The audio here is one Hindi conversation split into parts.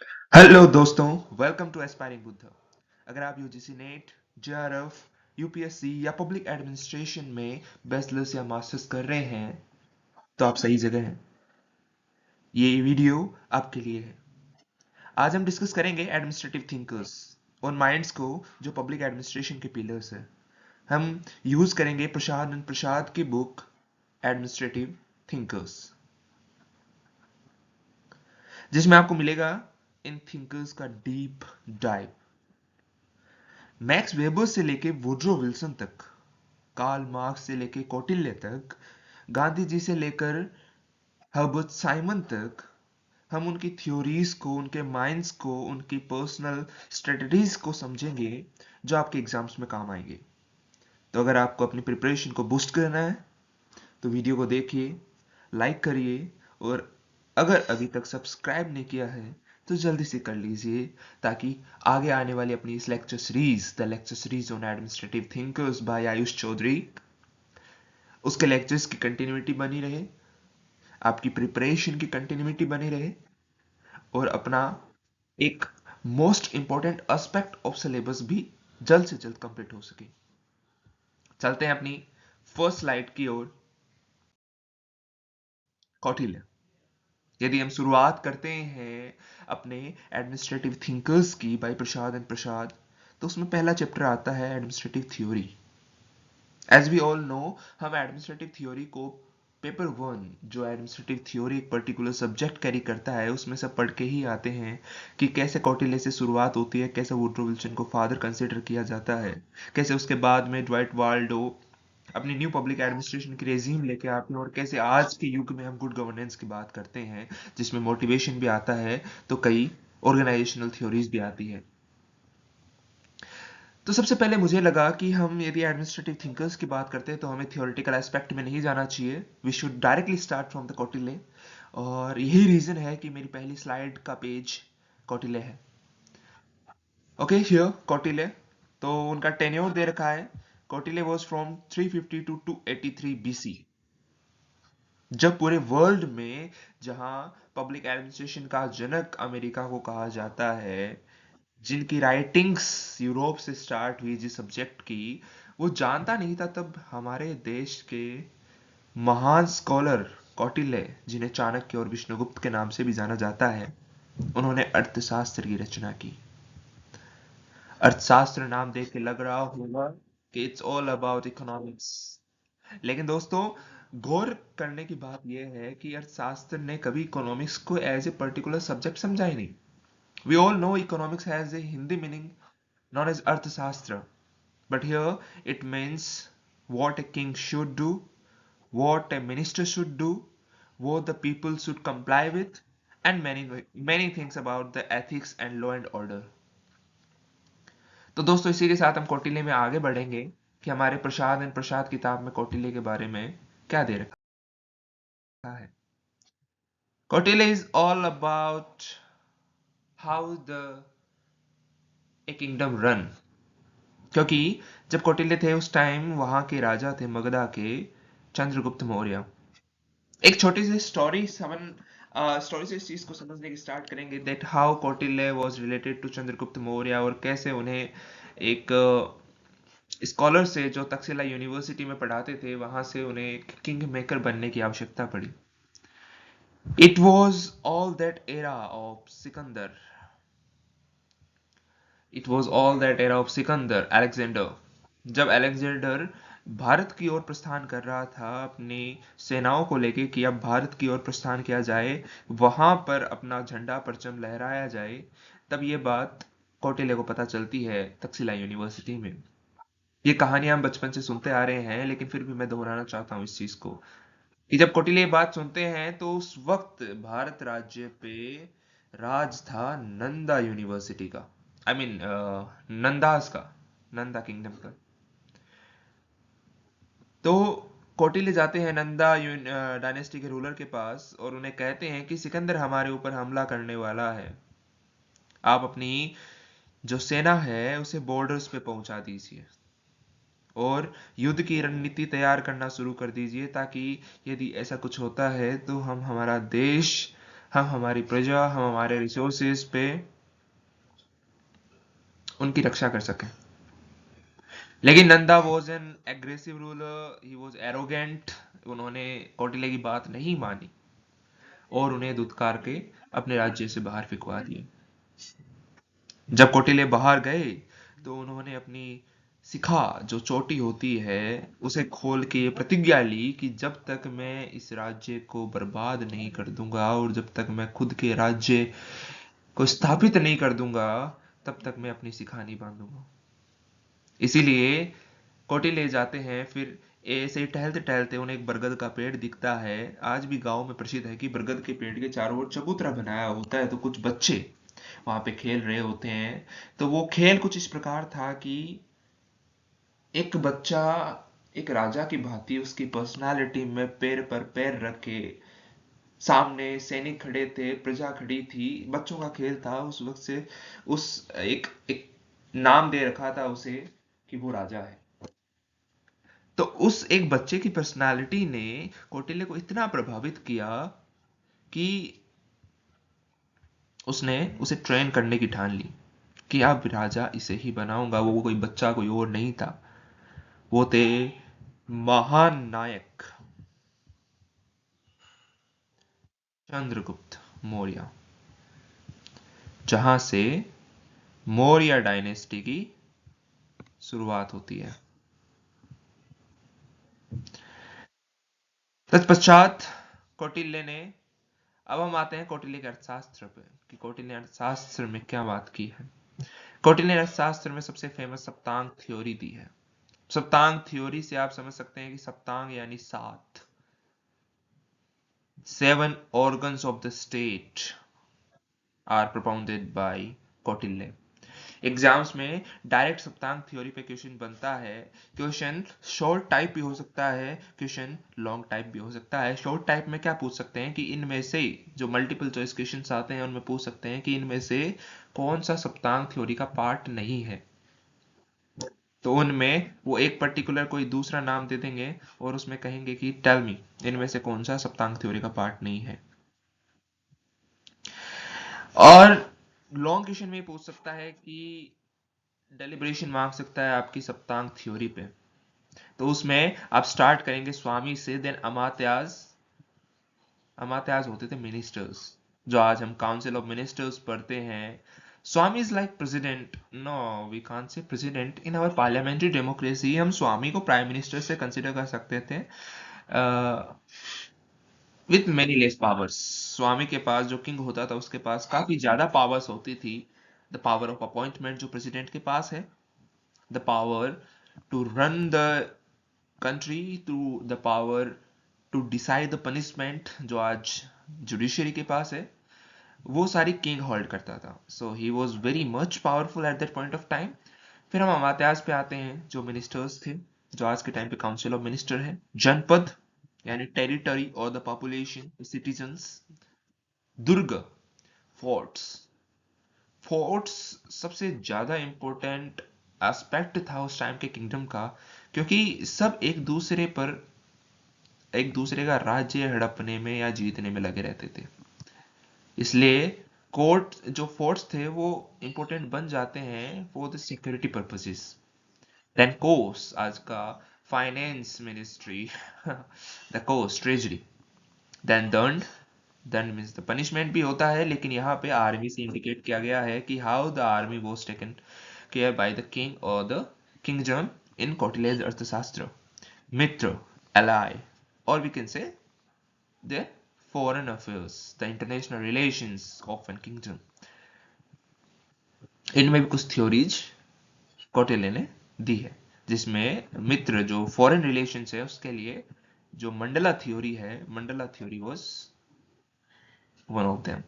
हेलो दोस्तों, वेलकम टू एस्पायरिंग बुद्धा। अगर आप यूजीसी नेट, जेआरएफ, यूपीएससी या पब्लिक एडमिनिस्ट्रेशन में बैचलर्स या मास्टर्स कर रहे हैं तो आप सही जगह हैं। ये वीडियो आपके लिए है। आज हम डिस्कस करेंगे एडमिनिस्ट्रेटिव थिंकर्स और माइंड्स को जो पब्लिक एडमिनिस्ट्रेशन के पिलर्स है। हम यूज करेंगे प्रसाद प्रसाद की बुक एडमिनिस्ट्रेटिव थिंकर्स, जिसमें आपको मिलेगा इन थिंकर्स का डीप डाइव। मैक्स वेबर से लेके वुड्रो विल्सन तक, कार्ल मार्क्स से लेकर कौटिल्य तक, गांधी जी से लेकर हर्बर्ट साइमन तक, हम उनकी थ्योरीज को, उनके माइंड्स को, उनकी पर्सनल स्ट्रेटजीज को समझेंगे जो आपके एग्जाम्स में काम आएंगे। तो अगर आपको अपनी प्रिपरेशन को बूस्ट करना है तो वीडियो को देखिए, लाइक करिए, और अगर अभी तक सब्सक्राइब नहीं किया है तो जल्दी से कर लीजिए, ताकि आगे आने वाली अपनी इस lecture series, the lecture series on administrative thinkers by Ayush Chaudhary, उसके लेक्चर्स की कंटिन्यूटी बनी रहे, आपकी प्रिपरेशन की कंटिन्यूटी बनी रहे, और अपना एक most important aspect of syllabus भी जल्द से जल्द कंप्लीट हो सके। चलते हैं अपनी फर्स्ट स्लाइड की ओर। कौटिल्य। यदि हम शुरुआत करते हैं अपने एडमिनिस्ट्रेटिव थिंकर्स की बाय प्रसाद एंड प्रसाद, तो उसमें पहला चैप्टर आता है administrative theory. As we all know, हम एडमिनिस्ट्रेटिव थ्योरी को पेपर वन, जो एडमिनिस्ट्रेटिव थ्योरी एक पर्टिकुलर सब्जेक्ट कैरी करता है, उसमें से पढ़ के ही आते हैं कि कैसे कौटिल्य से शुरुआत होती है, कैसे वुड्रो विल्सन को फादर कंसिडर किया जाता है, कैसे उसके बाद में ड्वाइट वाल्डो अपनी न्यू पब्लिक एडमिनिस्ट्रेशन की रेजीम लेके आते हैं, और कैसे आज के युग में हम गुड गवर्नेंस की बात करते हैं, जिसमें मोटिवेशन भी आता है तो कई ऑर्गेनाइजेशनल थ्योरीज भी आती है। तो सबसे पहले मुझे लगा कि हम यदि एडमिनिस्ट्रेटिव थिंकर्स की बात करते हैं तो हमें थियोरेटिकल एस्पेक्ट में नहीं जाना चाहिए, we should directly start from the Kautilya. और यही रीजन है कि मेरी पहली स्लाइड का पेज कौटिल्य है। Okay, here Kautilya. तो उनका टेन्योर दे रखा है, Kautilya was from 350 to 283 BC. जब पूरे वर्ल्ड में, जहां पब्लिक एडमिनिस्ट्रेशन का जनक अमेरिका को कहा जाता है, जिनकी राइटिंग्स यूरोप से स्टार्ट हुई जिस सब्जेक्ट की, वो जानता नहीं था तब हमारे देश के महान स्कॉलर कौटिल्य, जिन्हें चाणक्य और विष्णुगुप्त के नाम से भी जाना जाता है, उन्होंने अर्थशास्त्र की रचना की। अर्थशास्त्र नाम देख के लग रहा होगा कि इट्स ऑल अबाउट इकोनॉमिक्स, लेकिन दोस्तों, गौर करने की बात यह है कि अर्थशास्त्र ने कभी इकोनॉमिक्स को एज ए पर्टिकुलर सब्जेक्ट समझा ही नहीं। We all know economics has a Hindi meaning known as Arthashastra. But here it means what a king should do, what a minister should do, what the people should comply with, and many things about the ethics and law and order. तो दोस्तों, इसी के साथ हम कौटिल्य में आगे बढ़ेंगे कि हमारे प्रसाद एंड प्रसाद किताब में कौटिल्य के बारे में क्या दे रखा है। Kautilya is all about how the A kingdom run. क्योंकि जब कौटिल्य थे उस टाइम वहां के राजा थे मगधा के चंद्रगुप्त मौर्य। एक छोटी सी स्टोरी से इस चीज को समझने की स्टार्ट करेंगे, that how Kautilya was related to Chandragupta Maurya, और कैसे उन्हें एक स्कॉलर से जो तक्षशिला यूनिवर्सिटी में पढ़ाते थे, वहां से उन्हें किंग मेकर बनने की आवश्यकता पड़ी। It was all that era of Sikandar, it was all that era of Sikandar Alexander. जब अलेक्जेंडर भारत की ओर प्रस्थान कर रहा था अपनी सेनाओं को लेके कि अब भारत की ओर प्रस्थान किया जाए, वहां पर अपना झंडा परचम लहराया जाए, तब ये बात कौटिल्य को पता चलती है तक्षशिला यूनिवर्सिटी में। ये कहानियां हम बचपन से सुनते आ रहे हैं, लेकिन फिर भी मैं दोहराना चाहता हूँ इस चीज को, कि जब कौटिल्य ये बात सुनते हैं तो उस वक्त भारत राज्य पे राज था नंदा यूनिवर्सिटी का, आई मीन नंदास का, नंदा किंगडम का। तो कौटिल्य जाते हैं नंदा डायनेस्टी के रूलर के पास और उन्हें कहते हैं कि सिकंदर हमारे ऊपर हमला करने वाला है, आप अपनी जो सेना है उसे बॉर्डर्स पे पहुंचा दीजिए और युद्ध की रणनीति तैयार करना शुरू कर दीजिए, ताकि यदि ऐसा कुछ होता है तो हम हमारा देश हम हमारी प्रजा, हम हमारे रिसोर्सेज पे उनकी रक्षा कर सकें। लेकिन Nanda was an aggressive ruler, he was arrogant. उन्होंने कौटिल्य की बात नहीं मानी और उन्हें धुतकार के अपने राज्य से बाहर फिकवा दिया। जब कौटिल्य बाहर गए तो उन्होंने अपनी शिखा जो चोटी होती है उसे खोल के ये प्रतिज्ञा ली कि जब तक मैं इस राज्य को बर्बाद नहीं कर दूंगा और जब तक मैं खुद के राज्य को स्थापित नहीं कर दूंगा तब तक मैं अपनी शिखा नहीं बांधूंगा। इसीलिए कौटिल्य जाते हैं, फिर ऐसे ही टहलते टहलते उन्हें एक बरगद का पेड़ दिखता है। आज भी गांव में प्रसिद्ध है कि बरगद के पेड़ के चारों ओर चबूतरा बनाया होता है, तो कुछ बच्चे वहां पे खेल रहे होते हैं। तो वो खेल कुछ इस प्रकार था कि एक बच्चा एक राजा की भांति उसकी पर्सनालिटी में पैर पर पैर रख के, सामने सैनिक खड़े थे, प्रजा खड़ी थी, बच्चों का खेल था उस वक्त से। उस एक नाम दे रखा था उसे कि वो राजा है। तो उस एक बच्चे की पर्सनालिटी ने कौटिल्य को इतना प्रभावित किया कि उसने उसे ट्रेन करने की ठान ली कि अब राजा इसे ही बनाऊंगा। वो कोई बच्चा कोई और नहीं था, वो थे महान नायक चंद्रगुप्त मौर्य, जहां से मौर्य डायनेस्टी की शुरुआत होती है। तत्पश्चात कौटिल्य ने, अब हम आते हैं कौटिल्य के अर्थशास्त्र पे कि कौटिल्य ने अर्थशास्त्र में क्या बात की है। कौटिल्य ने अर्थशास्त्र में सबसे फेमस सप्तांग थ्योरी दी है। सप्तांग थ्योरी से आप समझ सकते हैं कि सप्तांग यानी सात, seven organs of the state are propounded by Kautilya. Exams में डायरेक्ट सप्तांग थ्योरी पे क्वेश्चन बनता है। क्वेश्चन शॉर्ट टाइप भी हो सकता है, क्वेश्चन लॉन्ग टाइप भी हो सकता है। शॉर्ट टाइप में क्या पूछ सकते हैं कि इनमें से जो मल्टीपल चॉइस क्वेश्चन आते हैं उनमें पूछ सकते हैं कि इनमें से कौन सा सप्तांग थ्योरी का पार्ट नहीं है। तो उनमें वो एक पर्टिकुलर कोई दूसरा नाम दे देंगे और उसमें कहेंगे कि टेल मी इनमें से कौन सा सप्तांग थ्योरी का पार्ट नहीं है। और लॉन्ग क्वेश्चन में पूछ सकता है कि डेलिब्रेशन मांग सकता है आपकी सप्तांग थ्योरी पे। तो उसमें आप स्टार्ट करेंगे स्वामी से, देन अमात्याज। अमात्याज होते थे मिनिस्टर्स, जो आज हम काउंसिल ऑफ मिनिस्टर्स पढ़ते हैं। Swami is like president. No, we can't say president in our parliamentary democracy. हम स्वामी को प्राइम मिनिस्टर से कंसिडर कर सकते थे विथ मेनी लेस पावर्स। स्वामी के पास जो किंग होता था उसके पास काफी ज्यादा पावर्स होती थी। द पावर ऑफ अपॉइंटमेंट जो प्रेसिडेंट के पास है, the power to run the country, to the power to decide the punishment जो आज जुडिशरी के पास है, वो सारी किंग होल्ड करता था। So he was very much powerful at that point of time. फिर हम अमात्यास पे आते हैं जो मिनिस्टर्स थे, जो आज के टाइम पे काउंसिल ऑफ मिनिस्टर है। जनपद यानी टेरिटरी और the population citizens. Durg forts. Forts सबसे ज्यादा इंपॉर्टेंट एस्पेक्ट था उस टाइम के किंगडम का, क्योंकि सब एक दूसरे का राज्य हड़पने में या जीतने में लगे रहते थे। इसलिए कोर्ट जो फोर्ट्स थे वो इंपॉर्टेंट बन जाते हैं for the security purposes. Then course आज का finance ministry, the course treasury. Then danda. Danda means the punishment भी होता है, लेकिन यहाँ पे आर्मी से इंडिकेट किया गया है कि how the army was taken care by the king और द किंगडम इन कौटिल्य अर्थशास्त्र। मित्र, ally, or we can say the foreign affairs, the international relations of a kingdom। इनमें भी कुछ थ्योरीज कौटिल्य ने दी है, जिसमें मित्र जो फॉरेन रिलेशंस है उसके लिए जो मंडला थ्योरी है, Mandla theory was one of them.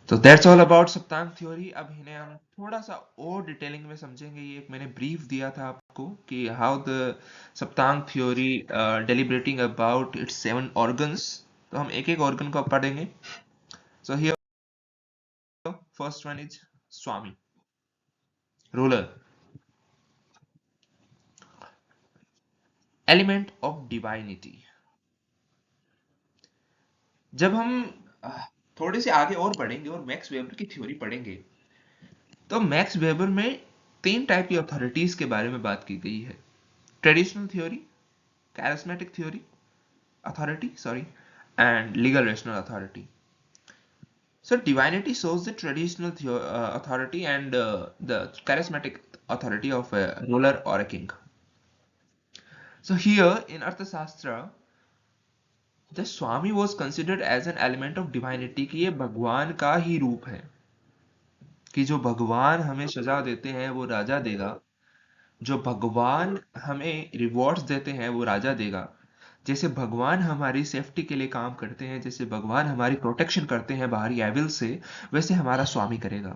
तो दैट्स ऑल अबाउट सप्तांग थ्योरी। अब इन्हें हम थोड़ा सा और डिटेलिंग में समझेंगे। ये एक मैंने ब्रीफ दिया था आपको कि how the saptanga theory deliberating about its seven organs. तो हम एक एक ऑर्गन को पढ़ेंगे। So here first one is swami, ruler, element of divinity. जब हम थोड़े से आगे और बढ़ेंगे और मैक्स वेबर की थ्योरी पढ़ेंगे, तो मैक्स वेबर में तीन टाइप की अथॉरिटीज के बारे में बात की गई है: traditional theory, charismatic theory authority, sorry, and legal rational authority. So divinity shows the traditional authority and the charismatic authority of a ruler or a king. So here in Arthashastra, the Swami was considered as an element of divinity, कि ये भगवान का ही रूप है, कि जो भगवान हमें सजा देते हैं वो राजा देगा, जो भगवान हमें रिवॉर्ड्स देते हैं वो राजा देगा, जैसे भगवान हमारी सेफ्टी के लिए काम करते हैं, जैसे भगवान हमारी प्रोटेक्शन करते हैं बाहरी एविल से, वैसे हमारा स्वामी करेगा.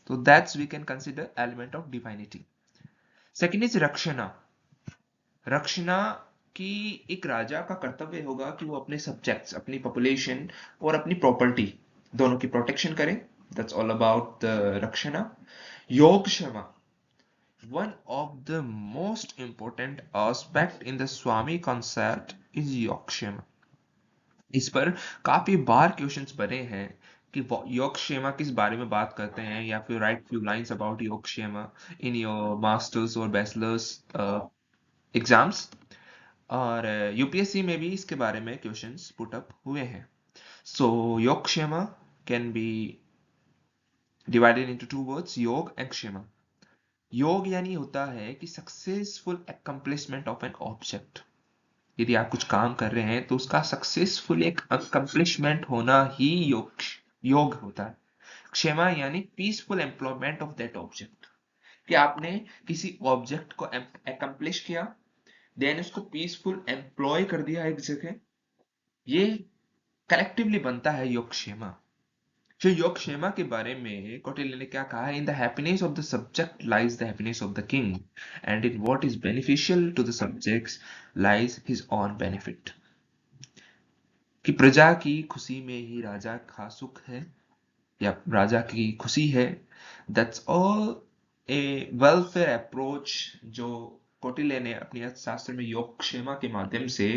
तो that's we can consider element of divinity. Second is rakshana. Rakshana की एक राजा का कर्तव्य होगा कि वो अपने सब्जेक्ट्स, अपनी पॉपुलेशन और अपनी प्रॉपर्टी दोनों की प्रोटेक्शन करें. That's all about rakshana. Yogakshema. One of the most important aspect in the Swami concept is योगक्षेमा. इस पर काफी बार क्वेश्चंस बने हैं कि योगक्षेमा किस बारे में बात करते हैं, या फिर write few lines about yogakshema in your masters और बैचलर्स एग्जाम्स. और यूपीएससी में भी इसके बारे में क्वेश्चंस पुट अप हुए हैं. So yogakshema can be divided into two words, yoga and kshema. योग यानी होता है कि successful accomplishment of an object. यदि आप कुछ काम कर रहे हैं तो उसका सक्सेसफुल एक अकम्प्लिशमेंट होना ही योग होता है. क्षेमा यानी peaceful employment of that object, कि आपने किसी ऑब्जेक्ट को अकम्प्लिश किया, देन उसको पीसफुल एम्प्लॉय कर दिया एक जगह, ये कलेक्टिवली बनता है योग क्षेमा. जो योग क्षेमा के बारे में कौटिल्य ने क्या कहा है: in the happiness of the subject lies the happiness of the king, and in what is beneficial to the subjects lies his own benefit. कि प्रजा की खुशी में ही राजा का सुख है, या राजा की खुशी है. That's all A welfare approach जो कौटिल्य ने अपनी अर्थशास्त्र में योग क्षेमा के माध्यम से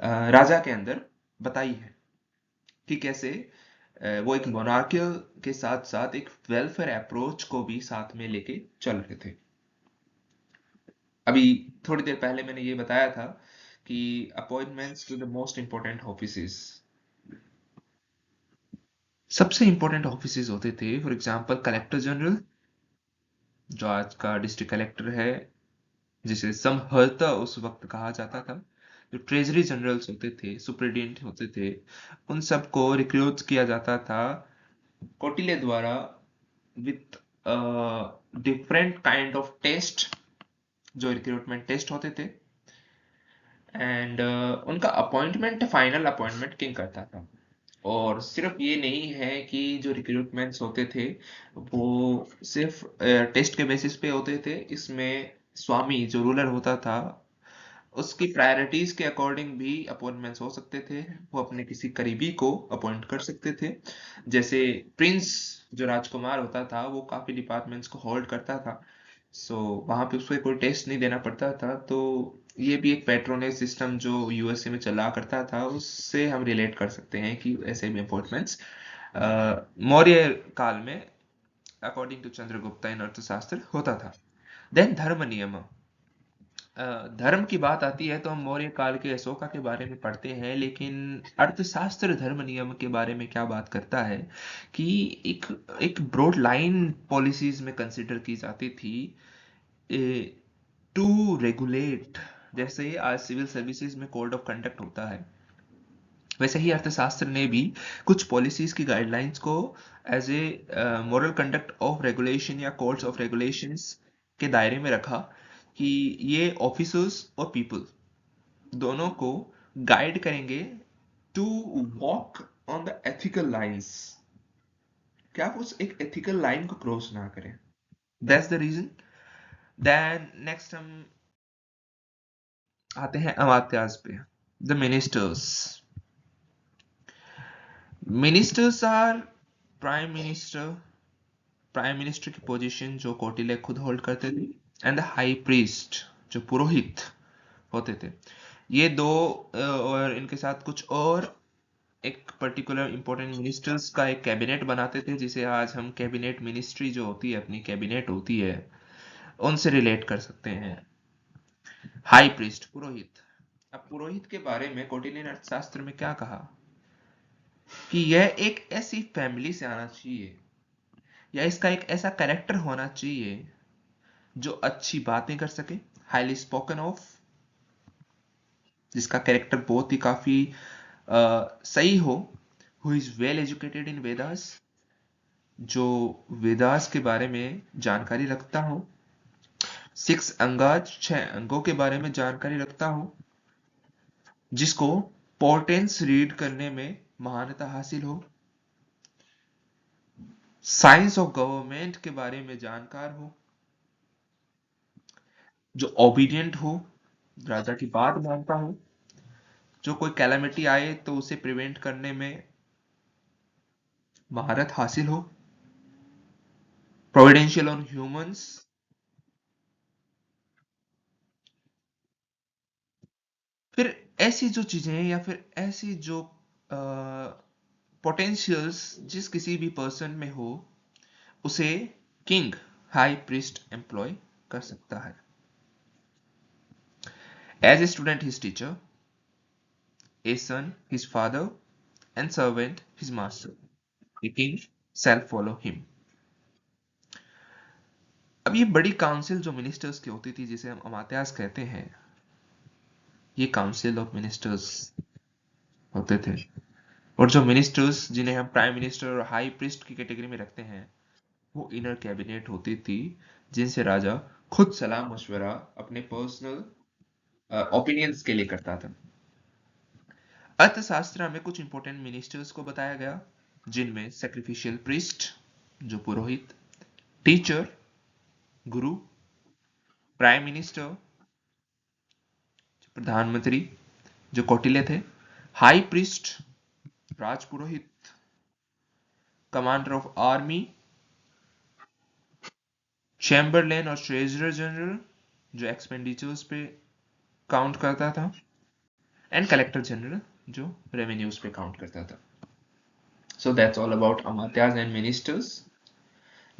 राजा के अंदर बताई है, कि कैसे वो एक मोनार्कियल के साथ साथ एक वेलफेयर अप्रोच को भी साथ में लेके चल रहे थे. अभी थोड़ी देर पहले मैंने ये बताया था कि appointments to the most important offices, सबसे इंपॉर्टेंट ऑफिसेस होते थे. फॉर एग्जांपल कलेक्टर जनरल, जो आज का डिस्ट्रिक्ट कलेक्टर है, जिसे समहर्ता उस वक्त कहा जाता था. जो ट्रेजरी जनरल्स होते थे, सुप्रिटेंडेंट होते थे, उन सबको रिक्रूट किया जाता था कौटिल्य द्वारा with different kind of test, जो रिक्रूटमेंट टेस्ट होते थे. एंड उनका अपॉइंटमेंट, फाइनल अपॉइंटमेंट किंग करता था. और सिर्फ ये नहीं है कि जो रिक्रूटमेंट्स होते थे वो सिर्फ टेस्ट के बेसिस पे होते थे. इसमें स्वामी जो रूलर होता था, उसकी प्रायोरिटीज के अकॉर्डिंग भी अपॉइंटमेंट्स हो सकते थे. वो अपने किसी करीबी को अपॉइंट कर सकते थे. जैसे प्रिंस जो राजकुमार होता था, वो काफी डिपार्टमेंट्स को होल्ड करता था. सो वहां पे उसको कोई टेस्ट नहीं देना पड़ता था. तो ये भी एक पेट्रोनेज सिस्टम जो यूएसए में चला करता था, उससे हम रिलेट कर सकते हैं कि ऐसे भी अपॉइंटमेंट्स मौर्य काल में अकॉर्डिंग टू चंद्रगुप्ता इन अर्थशास्त्र होता था. देन धर्म नियम. धर्म की बात आती है तो हम मौर्य काल के अशोका के बारे में पढ़ते हैं, लेकिन अर्थशास्त्र धर्म नियम के बारे में क्या बात करता है कि एक एक ब्रॉड लाइन पॉलिसीज में कंसिडर की जाती थी टू रेगुलेट. जैसे आज सिविल सर्विसेज में कोड ऑफ कंडक्ट होता है, वैसे ही अर्थशास्त्र ने भी कुछ पॉलिसीज की गाइडलाइंस को as a moral conduct of regulation या कोड्स ऑफ रेगुलेशंस के दायरे में रखा, कि ये ऑफिसर्स और पीपल दोनों को गाइड करेंगे to walk on the ethical lines, क्या आप उस एक एथिकल लाइन को क्रॉस ना करें. That's the reason. Then next हम आते हैं अमात्यास पे, the ministers. Ministers are prime minister, prime minister की पोजीशन जो कौटिल्य खुद होल्ड करते थे, एंड द हाई प्रीस्ट जो पुरोहित होते थे. ये दो और इनके साथ कुछ और एक पर्टिकुलर इंपॉर्टेंट मिनिस्टर्स का एक कैबिनेट बनाते थे, जिसे आज हम कैबिनेट मिनिस्ट्री जो होती है अपनी कैबिनेट होती है, उनसे रिलेट कर सकते हैं। हाई प्रीस्ट, पुरोहित। अब पुरोहित के बारे में कौटिल्य ने अर्थशास्त्र में क्या कहा कि यह एक ऐसी फैमिली से आना चाहिए या इसका एक ऐसा कैरेक्टर होना चाहिए जो अच्छी बातें कर सके, हाईली स्पोकन ऑफ, जिसका कैरेक्टर बहुत ही काफी सही हो, हु इज वेल एजुकेटेड इन वेदास, जो वेदास के बारे में जानकारी रखता हो, सिक्स अंगाज, 6 अंगों के बारे में जानकारी रखता हो, जिसको पोर्टेंस रीड करने में महानता हासिल हो, साइंस ऑफ गवर्नमेंट के बारे में जानकार हो, जो ओबीडियंट हो, राजा की बात मानता हो, जो कोई कैलामिटी आए तो उसे प्रिवेंट करने में महारत हासिल हो, प्रोविडेंशियल ऑन ह्यूमंस, फिर ऐसी जो चीजें या फिर ऐसी जो पोटेंशियल्स जिस किसी भी पर्सन में हो, उसे किंग, हाई प्रीस्ट एम्प्लॉय कर सकता है। As a student his teacher, a son his father, and servant his master, the king shall follow him। अब ये बड़ी काउंसिल जो मिनिस्टर्स की होती थी, जिसे हम अमात्यास कहते हैं, ये काउंसिल ऑफ मिनिस्टर्स होते थे। और जो मिनिस्टर्स जिन्हें हम प्राइम मिनिस्टर और हाई प्रिस्ट की कैटेगरी में रखते हैं, वो इनर कैबिनेट होती थी, जिनसे राजा खुद सलाह मशवरा अपने पर्सनल ओपिनियंस के लिए करता था। अर्थशास्त्र में कुछ इंपॉर्टेंट मिनिस्टर्स को बताया गया, जिनमें सैक्रिफिशियल प्रीस्ट, जो पुरोहित, टीचर, गुरु, प्राइम मिनिस्टर, प्रधानमंत्री, जो कौटिल्य थे, हाई प्रीस्ट, राजपुरोहित, कमांडर ऑफ आर्मी, चैम्बरलेन और ट्रेजरर जनरल, जो एक्सपेंडिचर्स पे काउंट करता था, एंड कलेक्टर जनरल, जो रेवेन्यूज पे काउंट करता था। So that's all about amatyas and ministers.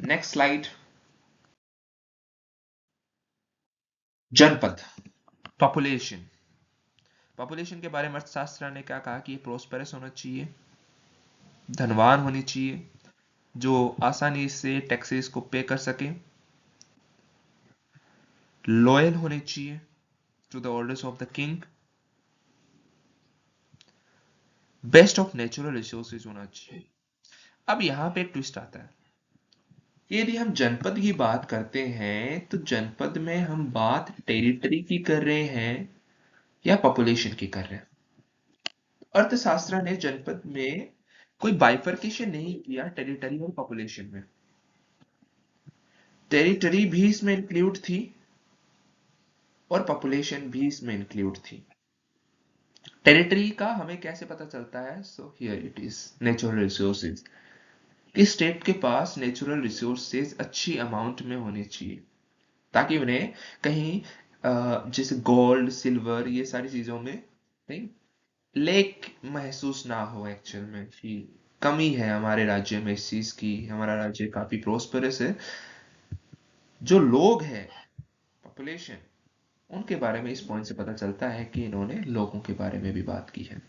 Next slide. Janapada, population. Population के बारे में अर्थशास्त्र ने क्या कहा कि ये प्रोस्पेरस होना चाहिए, धनवान होनी चाहिए, जो आसानी से टैक्सेस को पे कर सके, लॉयल होने चाहिए to the orders of the king, best of natural resources होना चाहिए। अब यहां पे एक ट्विस्ट आता है। यदि हम जनपद की बात करते हैं तो जनपद में हम बात टेरिटरी की कर रहे हैं या पॉपुलेशन की कर रहे हैं। अर्थशास्त्र ने जनपद में कोई बाइफर्केशन नहीं किया टेरिटरी और पॉपुलेशन में। टेरिटरी भी इसमें इंक्लूड थी और पॉपुलेशन भी इसमें इंक्लूड थी। टेरिटरी का हमें कैसे पता चलता है? So here it is, natural resources. किस स्टेट के पास नेचुरल रिसोर्सेज अच्छी अमाउंट में होने चाहिए, ताकि उन्हें कहीं जैसे गोल्ड, सिल्वर, ये सारी चीजों में कहीं लेक महसूस ना हो एक्चुअल में कि कमी है हमारे राज्य में इस चीज की, हमारा राज्य काफी प्रोस्परस है। जो लोग हैं, पॉपुलेशन, उनके बारे में इस पॉइंट से पता चलता है कि इन्होंने लोगों के बारे में भी बात की है।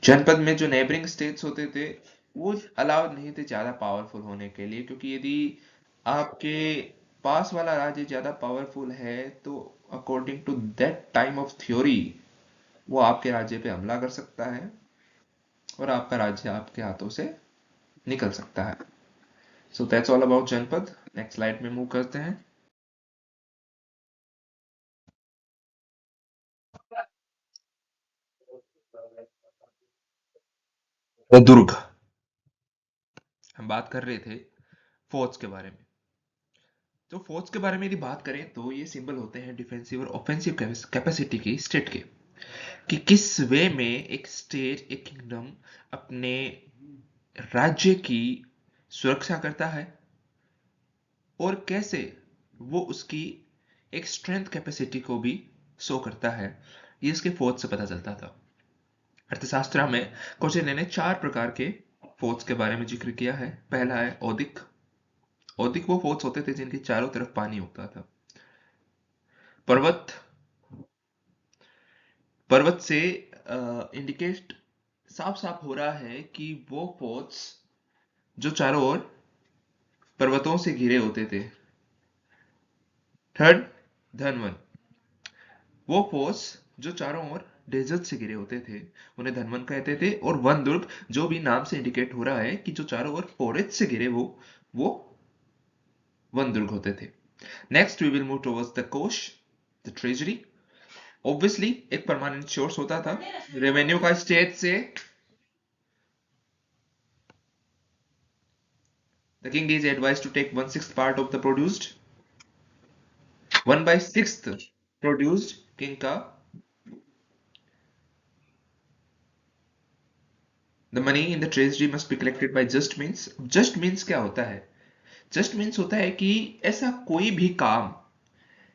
जनपद में जो नेबरिंग स्टेट्स होते थे, वो अलाउड नहीं थे ज्यादा पावरफुल होने के लिए, क्योंकि यदि आपके पास वाला राज्य ज्यादा पावरफुल है तो according to that time of theory वो आपके राज्य पे हमला कर सकता है और आपका राज्य आपके हाथों से निकल सकता है। सो दैट्स ऑल अबाउट जनपद। नेक्स्ट स्लाइड में मूव करते हैं। तो दुर्ग, हम बात कर रहे थे फोर्ट्स के बारे में। तो फोर्ट्स के बारे में यदि बात करें तो ये सिंबल होते हैं डिफेंसिव और ऑफेंसिव कैपेसिटी की स्टेट के, कि किस वे में एक स्टेट, एक किंगडम अपने राज्य की सुरक्षा करता है और कैसे वो उसकी एक स्ट्रेंथ कैपेसिटी को भी शो करता है। ये इसके फोर्थ से पता चलता था। अर्थशास्त्र में कौटिल्य ने 4 प्रकार के फोर्स के बारे में जिक्र किया है। पहला है औदिक। औदिक वो फोर्स होते थे जिनके चारों तरफ पानी होता था। पर्वत। पर्वत से इंडिकेट साफ साफ हो रहा है कि वो फोर्स जो चारों ओर पर्वतों से घिरे होते थे। थर्ड, धनवन। वो फोर्स जो चारों ओर डेजर्ट से घिरे होते थे उन्हें धनवन कहते थे। और वन दुर्ग, जो भी नाम से इंडिकेट हो रहा है कि जो चारों ओर फॉरेस्ट से घिरे हो, वो वन दुर्ग होते थे। Next we will move towards the kosha, the treasury. Obviously एक परमानेंट सोर्स होता था रेवेन्यू का स्टेट से। The king is advise to take 1/6 part of the produced. 1/6 produced king का। The money in the treasury must be collected by just means. Just means क्या होता है? जस्ट मीन्स होता है कि ऐसा कोई भी काम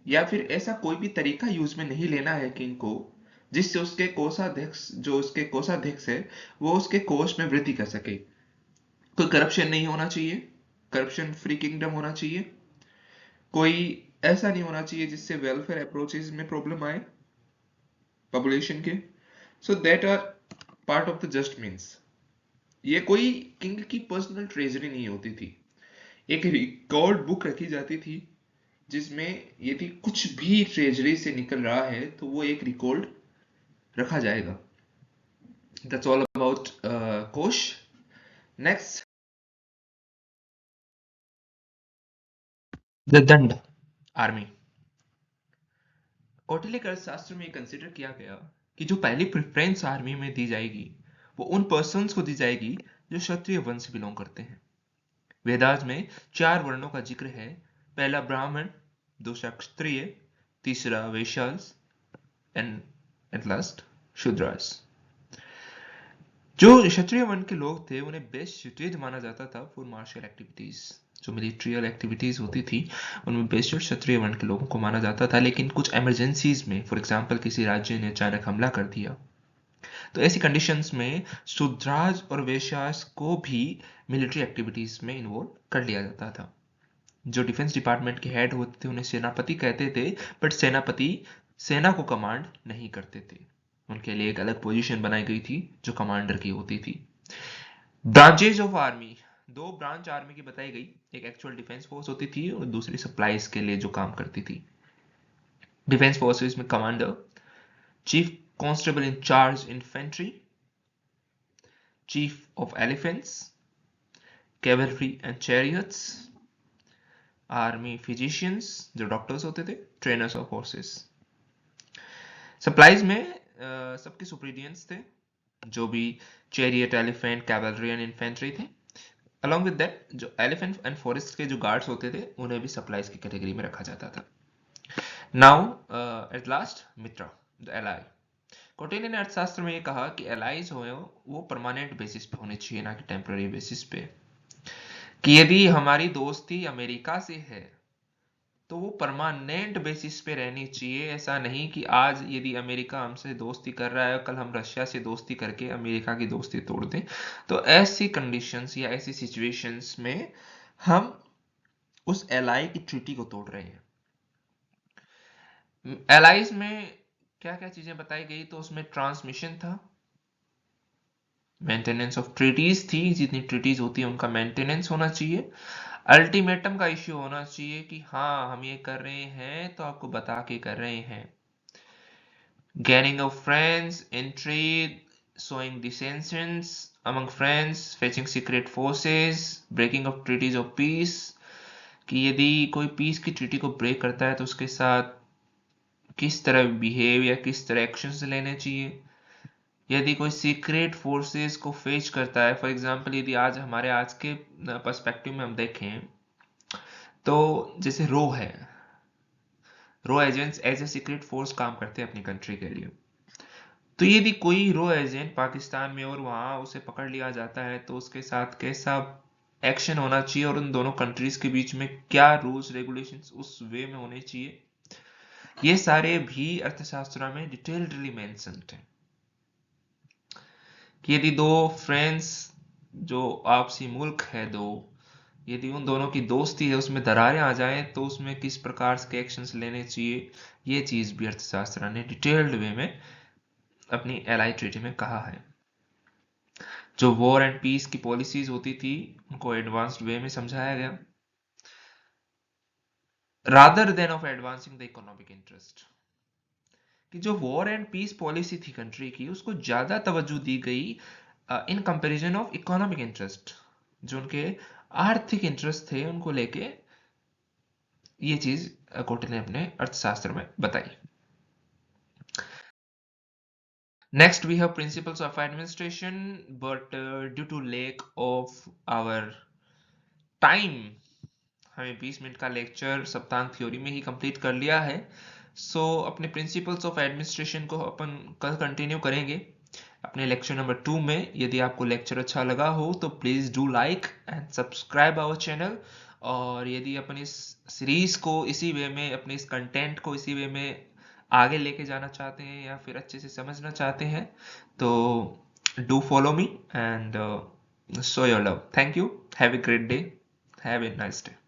या फिर ऐसा कोई भी तरीका यूज में नहीं लेना है किंग को जिससे उसके कोषाध्यक्ष, जो उसके कोषाध्यक्ष है, वो उसके कोष में वृद्धि कर सके। कोई करप्शन नहीं होना चाहिए, करप्शन फ्री किंगडम होना चाहिए। कोई ऐसा नहीं होना चाहिए जिससे वेलफेयर अप्रोचेस में प्रॉब्लम आए पॉपुलेशन के। So that are part of the just means. ये कोई किंग की पर्सनल ट्रेजरी नहीं होती थी, एक रिकॉर्ड बुक रखी जाती थी जिसमें यदि कुछ भी ट्रेजरी से निकल रहा है तो वो एक रिकॉर्ड रखा जाएगा। दैट्स ऑल अबाउट कोश। नेक्स्ट, द दंड आर्मी। कौटिल्य के अर्थशास्त्र में कंसिडर किया गया कि जो पहली प्रेफरेंस आर्मी में दी जाएगी वो उन पर्सन्स को दी जाएगी जो क्षत्रिय वंश से बिलोंग करते हैं। वेदास में 4 वर्णों का जिक्र है। पहला ब्राह्मण, दूसरा क्षत्रिय, तीसरा वैश्यास एंड एट लास्ट शूद्रास। जो क्षत्रिय वर्ण के लोग थे उन्हें बेस्ट सुटेड माना जाता था फॉर मार्शल एक्टिविटीज। जो मिलिट्रियल एक्टिविटीज होती थी उनमें बेस्ट क्षत्रिय वर्ण के लोगों को माना जाता था। लेकिन कुछ इमरजेंसीज में, फॉर एग्जांपल किसी राज्य ने अचानक हमला कर दिया, तो ऐसी कंडीशंस में शूद्रास और वैश्यास को भी मिलिट्री एक्टिविटीज में इन्वॉल्व कर लिया जाता था। जो डिफेंस डिपार्टमेंट के हेड होते थे उन्हें सेनापति कहते थे, बट सेनापति सेना को कमांड नहीं करते थे। उनके लिए एक अलग पोजीशन बनाई गई थी जो कमांडर की होती थी। Branches of army, 2 branch army की बताई गई। एक एक्चुअल डिफेंस फोर्स होती थी और दूसरी सप्लाईज के लिए जो काम करती थी। डिफेंस फोर्सेस में commander, chief constable in charge infantry, chief of elephants, cavalry and chariots, army physicians जो डॉक्टर्स होते थे, ट्रेनर्स ऑफ हॉर्सेस। सप्लाईज में सबके सुपीरियंस थे, जो भी chariot, elephant, cavalry and infantry थे। अलॉन्ग विद दैट जो एलिफेंट एंड फॉरेस्ट के जो गार्ड्स होते थे उन्हें भी सप्लाईज की कैटेगरी में रखा जाता था। Now at last Mitra, the ally. Kautilya ने अर्थशास्त्र में ये कहा कि एलाइज हो वो परमानेंट बेसिस पे होने चाहिए, ना कि टेम्पररी बेसिस पे। कि यदि हमारी दोस्ती अमेरिका से है तो वो परमानेंट बेसिस पे रहनी चाहिए। ऐसा नहीं कि आज यदि अमेरिका हमसे दोस्ती कर रहा है कल हम रशिया से दोस्ती करके अमेरिका की दोस्ती तोड़ दें। तो ऐसी कंडीशंस या ऐसी सिचुएशंस में हम उस एलाई की ट्रीटी को तोड़ रहे हैं। एलाइज में क्या क्या चीजें बताई गई, तो उसमें ट्रांसमिशन था, मेंटेनेंस ऑफ ट्रीटीज थी, जितनी ट्रीटीज होती है उनका मेंटेनेंस होना चाहिए, अल्टीमेटम का इश्यू होना चाहिए कि हाँ हम ये कर रहे हैं तो आपको बता के कर रहे हैं, gaining of friends in trade, sowing dissensions among friends, fetching secret forces, breaking of treaties of peace, कि यदि कोई पीस की ट्रीटी को ब्रेक करता है तो उसके साथ किस तरह बिहेव या किस तरह एक्शंस लेने चाहिए। यदि कोई सीक्रेट फोर्सेस को फेच करता है, फॉर एग्जांपल यदि आज हमारे आज के पर्सपेक्टिव में हम देखें तो जैसे रो agents as a secret force काम करते हैं अपनी कंट्री के लिए। तो यदि कोई रो एजेंट पाकिस्तान में और वहां उसे पकड़ लिया जाता है तो उसके साथ कैसा एक्शन होना चाहिए और उन दोनों कंट्रीज के बीच में क्या रूल्स रेगुलेशंस उस वे में होने चाहिए, ये सारे भी अर्थशास्त्र में डिटेल्डली मेंशन्ड हैं। कि यदि दो फ्रेंड्स जो आपसी मुल्क है दो, यदि उन दोनों की दोस्ती है उसमें दरारें आ जाएं तो उसमें किस प्रकार के एक्शंस लेने चाहिए, ये चीज भी अर्थशास्त्र ने डिटेल्ड वे में अपनी एलआई ट्रीटी में कहा है। जो वॉर एंड पीस की पॉलिसीज होती थी उनको एडवांस्ड वे में समझाया गया, rather than of advancing the economic interest. कि जो वॉर एंड पीस पॉलिसी थी कंट्री की उसको ज्यादा तवज्जो दी गई in comparison of economic interest, जो उनके आर्थिक इंटरेस्ट थे उनको लेके ये चीज कोर्ट ने अपने अर्थशास्त्र में बताई। Next we have principles of administration, but due to lack of our time, हमें 20 मिनट का लेक्चर सप्तांग थ्योरी में ही कंप्लीट कर लिया है। अपने प्रिंसिपल्स ऑफ एडमिनिस्ट्रेशन को अपन कल कंटिन्यू करेंगे अपने लेक्चर नंबर 2 में। यदि आपको लेक्चर अच्छा लगा हो तो please do like and subscribe our channel. और यदि अपन इस सीरीज को इसी वे में, अपने इस कंटेंट को इसी वे में आगे लेके जाना चाहते हैं या फिर अच्छे से समझना चाहते हैं तो do follow me and show your love. Thank you. Have a great day. Have a nice day.